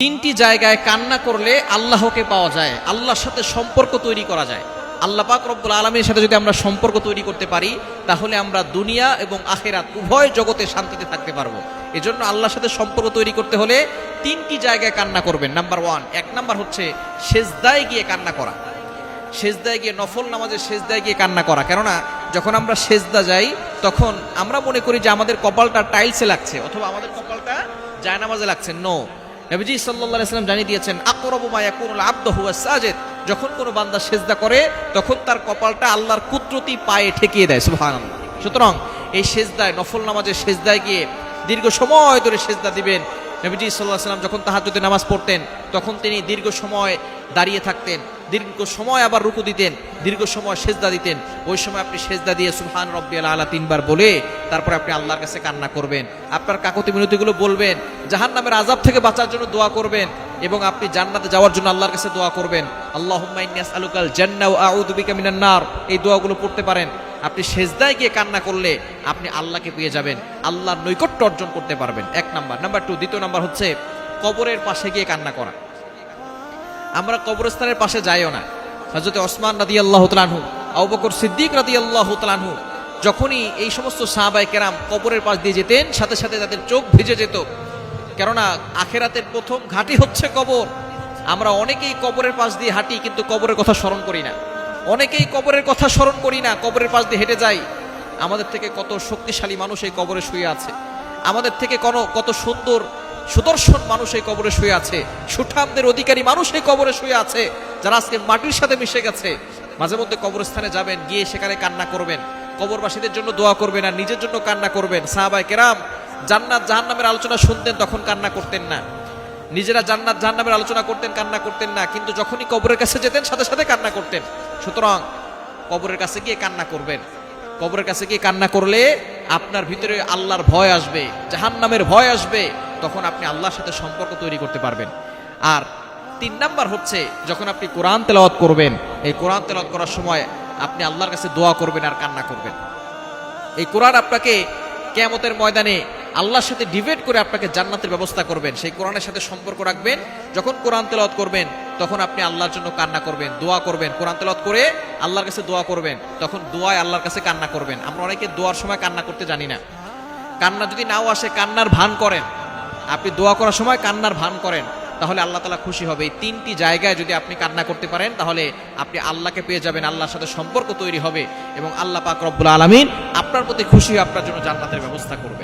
তিনটি জায়গায় কান্না করলে আল্লাহকে পাওয়া যায়, আল্লাহর সাথে সম্পর্ক তৈরি করা যায়। আল্লাহ পাক রব্বুল আলামিনের সাথে যদি আমরা সম্পর্ক তৈরি করতে পারি, তাহলে আমরা দুনিয়া এবং আখিরাত উভয় জগতে শান্তিতে থাকতে পারবো। এজন্য আল্লাহর সাথে সম্পর্ক তৈরি করতে হলে তিনটি জায়গায় কান্না করবেন। নাম্বার 1, 1 নাম্বার হচ্ছে সেজদায় গিয়ে কান্না করা। সেজদায় গিয়ে, নফল নামাজের সেজদায় গিয়ে কান্না করা। কেননা যখন আমরা সেজদা যাই, তখন আমরা মনে করি যে আমাদের কপালটা টাইলসে লাগছে, অথবা আমাদের কপালটা জায়নামাজে লাগছে। নো, নবীজি সাল্লাল্লাহু আলাইহি ওয়াসাল্লাম জানিয়ে দিয়েছেন, আকরাবু মা ইয়াকুনুল আবদু হুয়া সাজিদ। যখন কোনো বান্দা সেজদা করে, তখন তার কপালটা আল্লাহর কুদরতি পায়ে ঠেকিয়ে দেয়। সুবহানাল্লাহ। সুতরাং এই সেজদায়, নফল নামাজের সেজদায় গিয়ে দীর্ঘ সময় ধরে সেজদা দিবেন। নবীজি সাল্লাল্লাহু আলাইহি ওয়াসাল্লাম যখন তাহাজ্জুদের নামাজ পড়তেন, তখন তিনি দীর্ঘ সময় দাঁড়িয়ে থাকতেন, দীর্ঘ সময় আবার রুকু দিতেন, দীর্ঘ সময় সেজদা দিতেন। ওই সময় আপনি সেজদা দিয়ে সুবহান রাব্বিয়াল আলা 3 বার বলে তারপর আপনি আল্লাহর কাছে কান্না করবেন। আপনার কাকুতি মিনতিগুলো বলবেন, জাহান্নামের আযাব থেকে বাঁচার জন্য দোয়া করবেন, এবং আপনি জান্নাতে যাওয়ার জন্য আল্লাহর কাছে দোয়া করবেন। আল্লাহুম্মা ইন্নী আসআলুকাল জান্নাহ ওয়া আউযু বিকা মিনান নার। এই দোয়াগুলো পড়তে পারেন। আপনি সেজদায় গিয়ে কান্না করলে আপনি আল্লাহকে পেয়ে যাবেন, আল্লাহর নৈকট্য অর্জন করতে পারবেন। 1 নাম্বার। নাম্বার 2, দ্বিতীয় নাম্বার হচ্ছে কবরের পাশে গিয়ে কান্না করা। আমরা কবরস্থানের পাশে যাইও না। হযরত ওসমান রাদিয়াল্লাহু তাআলা আনহু, আবু বকর সিদ্দিক রাদিয়াল্লাহু তাআলা আনহু যখনই এই সমস্ত সাহাবায়ে কেরাম কবরের পাশ দিয়ে যেতেন, সাথে সাথে তাদের চোখ ভিজে যেত। কেননা আখিরাতের প্রথম ঘাঁটি হচ্ছে কবর। আমরা অনেকেই কবরের পাশ দিয়ে হাঁটি, কিন্তু কবরের কথা স্মরণ করি না। অনেকেই কবরের কথা স্মরণ করি না, কবরের পাশ দিয়ে হেঁটে যাই। আমাদের থেকে কত শক্তিশালী মানুষ এই কবরে শুয়ে আছে, আমাদের থেকে কত সুন্দর সুদর্শন মানুষ এই কবরে শুয়ে আছে, সুঠামদের অধিকারী মানুষ এই কবরে শুয়ে আছে, যারা আজকে মাটির সাথে মিশে গেছে। মাঝে মধ্যে কবরস্থানে যাবেন, গিয়ে সেখানে কান্না করবেন, কবরবাসীদের জন্য দোয়া করবেন, আর নিজের জন্য কান্না করবেন। সাহাবায়ে কেরাম জান্নাত জাহান্নামের আলোচনা শুনতেন, তখন কান্না করতেন না। নিজেরা জান্নাত জাহান্নামের আলোচনা করতেন, কান্না করতেন না, কিন্তু যখনই কবরের কাছে যেতেন, সাথে সাথে কান্না করতেন। সুতরাং কবরের কাছে গিয়ে কান্না করবেন। কবরের কাছে গিয়ে কান্না করলে আপনার ভিতরে আল্লাহর ভয় আসবে, জাহান্নামের ভয় আসবে, তখন আপনি আল্লাহর সাথে সম্পর্ক তৈরি করতে পারবেন। আর 3 নাম্বার হচ্ছে, যখন আপনি কোরআন তেলাওয়াত করবেন, এই কোরআন তেলাওয়াত করার সময় আপনি আল্লাহর কাছে দোয়া করবেন আর কান্না করবেন। এই কোরআন আপনাকে কিয়ামতের ময়দানে আল্লাহর সাথে ডিবেট করে আপনাকে জান্নাতের ব্যবস্থা করবেন। সেই কোরআনের সাথে সম্পর্ক রাখবেন। যখন কোরআন তেলাওয়াত করবেন, তখন আপনি আল্লাহর জন্য কান্না করবেন, দোয়া করবেন। কোরআন তেলাওয়াত করে আল্লাহর কাছে দোয়া করবেন, তখন দোয়ায় আল্লাহর কাছে কান্না করবেন। আমরা অনেকে দোয়ার সময় কান্না করতে জানি না। কান্না যদি নাও আসে, কান্নার ভান করেন। আপনি দোয়া করার সময় কান্নার ভান করেন, তাহলে আল্লাহ তাআলা খুশি হবে। এই 3টি জায়গায় যদি আপনি কান্না করতে পারেন, তাহলে আপনি আল্লাহকে পেয়ে যাবেন, আল্লাহর সাথে সম্পর্ক তৈরি হবে, এবং আল্লাহ পাক রব্বুল আলামিন আপনার প্রতি খুশি হয়ে আপনার জন্য জান্নাতের ব্যবস্থা করবেন।